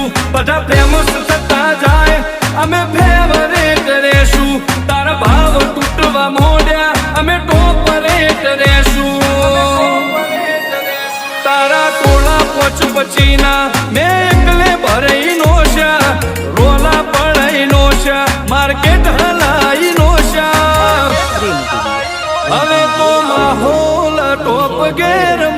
રહેશું બધા ફેમસ થતા જાય અમે ફેવરેટ રહેશું તારા ભાવ તૂટવા મોડ્યા અમે ટોપરેટ રહેશું તારા ટોળા પોચ પછીના મેં એકલે ભરાઈ નો છે રોલા પડાઈ નો છે માર્કેટ હલાઈ નો છે હવે તો માહોલ ટોપ ગેર